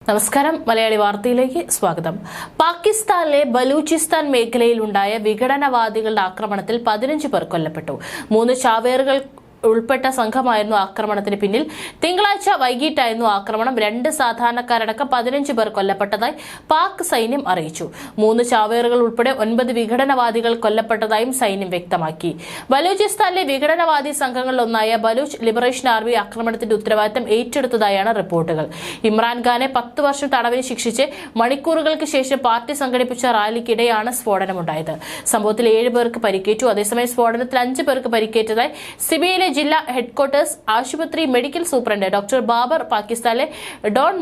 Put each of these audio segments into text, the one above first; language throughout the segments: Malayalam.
നമസ്കാരം. മലയാളി വാർത്തയിലേക്ക് സ്വാഗതം. പാകിസ്ഥാനിലെ ബലൂചിസ്ഥാൻ മേഖലയിൽ ഉണ്ടായ വിഘടനവാദികളുടെ ആക്രമണത്തിൽ 15 പേർ കൊല്ലപ്പെട്ടു. 3 ചാവേറുകൾ ഉൾപ്പെട്ട സംഘമായിരുന്നു ആക്രമണത്തിന് പിന്നിൽ. തിങ്കളാഴ്ച വൈകിട്ടായിരുന്നു ആക്രമണം. 2 സാധാരണക്കാരടക്കം 15 പേർ കൊല്ലപ്പെട്ടതായി പാക് സൈന്യം അറിയിച്ചു. 3 ചാവേറുകൾ ഉൾപ്പെടെ 9 വിഘടനവാദികൾ കൊല്ലപ്പെട്ടതായും സൈന്യം വ്യക്തമാക്കി. ബലൂചിസ്ഥാനിലെ വിഘടനവാദി സംഘങ്ങളിലൊന്നായ ബലൂച്ച് ലിബറേഷൻ ആർമി ആക്രമണത്തിന്റെ ഉത്തരവാദിത്തം ഏറ്റെടുത്തതായാണ് റിപ്പോർട്ടുകൾ. ഇമ്രാൻഖാനെ 10 വർഷം തടവിന് ശിക്ഷിച്ച് മണിക്കൂറുകൾക്ക് ശേഷം പാർട്ടി സംഘടിപ്പിച്ച റാലിക്കിടെയാണ് സ്ഫോടനമുണ്ടായത്. സംഭവത്തിൽ 7 പേർക്ക് പരിക്കേറ്റു. അതേസമയം സ്ഫോടനത്തിൽ 5 പേർക്ക് പരിക്കേറ്റതായി സിബിഐയിലെ ജില്ലാ ഹെഡ്ക്വാർട്ടേഴ്സ് ആശുപത്രി മെഡിക്കൽ സൂപ്രണ്ട് ഡോക്ടർ ബാബർ പാകിസ്ഥാനിലെ ഡോൺ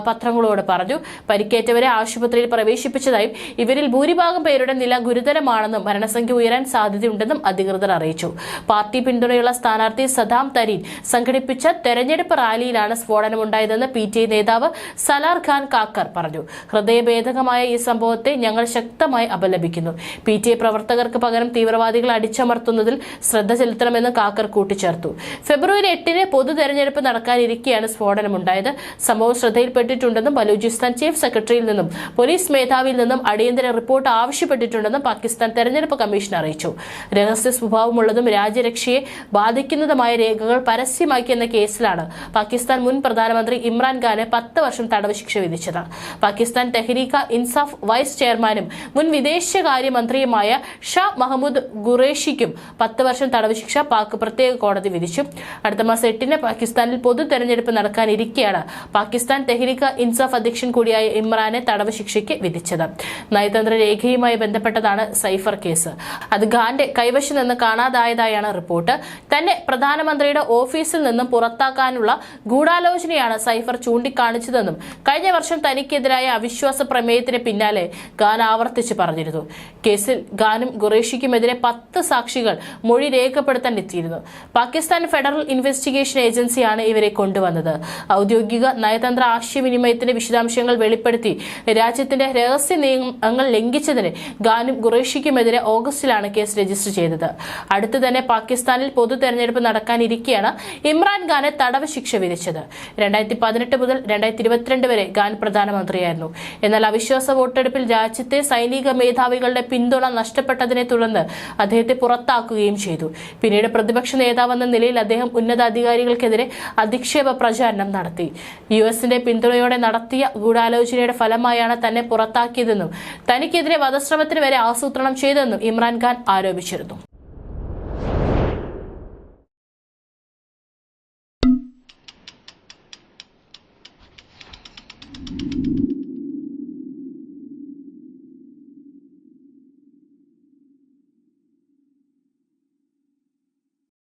പത്രങ്ങളോട് പറഞ്ഞു. പരിക്കേറ്റവരെ ആശുപത്രിയിൽ പ്രവേശിപ്പിച്ചതായും ഇവരിൽ ഭൂരിഭാഗം പേരുടെ നില ഗുരുതരമാണെന്നും മരണസംഖ്യ ഉയരാൻ സാധ്യതയുണ്ടെന്നും അധികൃതർ അറിയിച്ചു. പാർട്ടി പിന്തുണയുള്ള സ്ഥാനാർത്ഥി സദാം തരീൻ സംഘടിപ്പിച്ച തെരഞ്ഞെടുപ്പ് റാലിയിലാണ് സ്ഫോടനമുണ്ടായതെന്ന് PTI നേതാവ് സലാർ ഖാൻ കാക്കർ പറഞ്ഞു. ഹൃദയഭേദകമായ ഈ സംഭവത്തെ ഞങ്ങൾ ശക്തമായി അപലപിക്കുന്നു. PTI പ്രവർത്തകർക്ക് പകരം തീവ്രവാദികൾ അടിച്ചമർത്തുന്നതിൽ ശ്രദ്ധ ചെലുത്തണമെന്ന് കാക്കർ കൂട്ടിച്ചേർത്തു. ഫെബ്രുവരി 8-ന് പൊതു തെരഞ്ഞെടുപ്പ് നടക്കാനിരിക്കെയാണ് സ്ഫോടനമുണ്ടായത്. സംഭവം ശ്രദ്ധയിൽപ്പെട്ടിട്ടുണ്ടെന്നും ബലൂചിസ്ഥാൻ ചീഫ് സെക്രട്ടറിയിൽ നിന്നും പോലീസ് മേധാവിയിൽ നിന്നും അടിയന്തര റിപ്പോർട്ട് ആവശ്യപ്പെട്ടിട്ടുണ്ടെന്നും പാകിസ്ഥാൻ തെരഞ്ഞെടുപ്പ് കമ്മീഷൻ അറിയിച്ചു. രഹസ്യ സ്വഭാവമുള്ളതും രാജ്യരക്ഷയെ ബാധിക്കുന്നതുമായ രേഖകൾ പരസ്യമാക്കിയെന്ന കേസിലാണ് പാകിസ്ഥാൻ മുൻ പ്രധാനമന്ത്രി ഇമ്രാൻഖാന് 10 വർഷം തടവ് ശിക്ഷ വിധിച്ചത്. പാകിസ്ഥാൻ തെഹ്രീക ഇൻസാഫ് വൈസ് ചെയർമാനും മുൻ വിദേശകാര്യമന്ത്രിയുമായ ഷാ മഹമ്മൂദ് ഖുറേഷിക്കും 10 വർഷം തടവ് ശിക്ഷ പാക് പ്രത്യേക കോടതി വിധിച്ചു. അടുത്ത മാസം 8-ന് പാകിസ്ഥാനിൽ പൊതു തെരഞ്ഞെടുപ്പ് നടക്കാനിരിക്കെയാണ് പാകിസ്ഥാൻ തെഹ്രീക ഇൻസാഫ് അധ്യക്ഷൻ കൂടിയായ ഇമ്രാനെ തടവ് ശിക്ഷയ്ക്ക് വിധിച്ചത്. നയതന്ത്ര രേഖയുമായി ബന്ധപ്പെട്ടതാണ് സൈഫർ കേസ്. അത് ഖാന്റെ കൈവശം നിന്ന് കാണാതായതായാണ് റിപ്പോർട്ട്. തന്നെ പ്രധാനമന്ത്രിയുടെ ഓഫീസിൽ നിന്നും പുറത്താക്കാനുള്ള ഗൂഢാലോചനയാണ് സൈഫർ ചൂണ്ടിക്കാണിച്ചതെന്നും കഴിഞ്ഞ വർഷം തനിക്കെതിരായ അവിശ്വാസ പ്രമേയത്തിന് പിന്നാലെ ഖാൻ ആവർത്തിച്ച് പറഞ്ഞിരുന്നു. കേസിൽ ഖാനും ഖുറേഷിക്കുമെതിരെ 10 സാക്ഷികൾ മൊഴി രേഖപ്പെടുത്താൻ എത്തിയിരുന്നു. പാകിസ്ഥാൻ ഫെഡറൽ ഇൻവെസ്റ്റിഗേഷൻ ഏജൻസിയാണ് ഇവരെ കൊണ്ടുവന്നത്. ഔദ്യോഗിക നയതന്ത്ര ആശയവിനിമയത്തിന്റെ വിശദാംശങ്ങൾ വെളിപ്പെടുത്തി രാജ്യത്തിന്റെ രഹസ്യ നിയമങ്ങൾ ലംഘിച്ചതിന് ഖാനും ഖുറേഷിക്കുമെതിരെ ഓഗസ്റ്റിലാണ് കേസ് രജിസ്റ്റർ ചെയ്തത്. അടുത്ത് തന്നെ പാകിസ്ഥാനിൽ പൊതു തെരഞ്ഞെടുപ്പ് നടക്കാനിരിക്കെയാണ് ഇമ്രാൻഖാനെ തടവ് ശിക്ഷ വിധിച്ചത്. 2018 മുതൽ 2022 വരെ ഖാൻ പ്രധാനമന്ത്രിയായിരുന്നു. എന്നാൽ അവിശ്വാസ വോട്ടെടുപ്പിൽ രാജ്യത്തെ സൈനിക മേധാവികളുടെ പിന്തുണ നഷ്ടപ്പെട്ടതിനെ തുടർന്ന് അദ്ദേഹത്തെ പുറത്താക്കുകയും ചെയ്തു. പിന്നീട് പ്രതിപക്ഷ നേതാവെന്ന നിലയിൽ അദ്ദേഹം ഉന്നതാധികാരികൾക്കെതിരെ അധിക്ഷേപ പ്രചാരണം നടത്തി. US-ന്റെ പിന്തുണയോടെ നടത്തിയ ഗൂഢാലോചനയുടെ ഫലമായാണ് തന്നെ പുറത്താക്കിയതെന്നും തനിക്കെതിരെ വധശ്രമത്തിന് വരെ ആസൂത്രണം ചെയ്തതെന്നും ഇമ്രാൻഖാൻ ആരോപിച്ചിരുന്നു.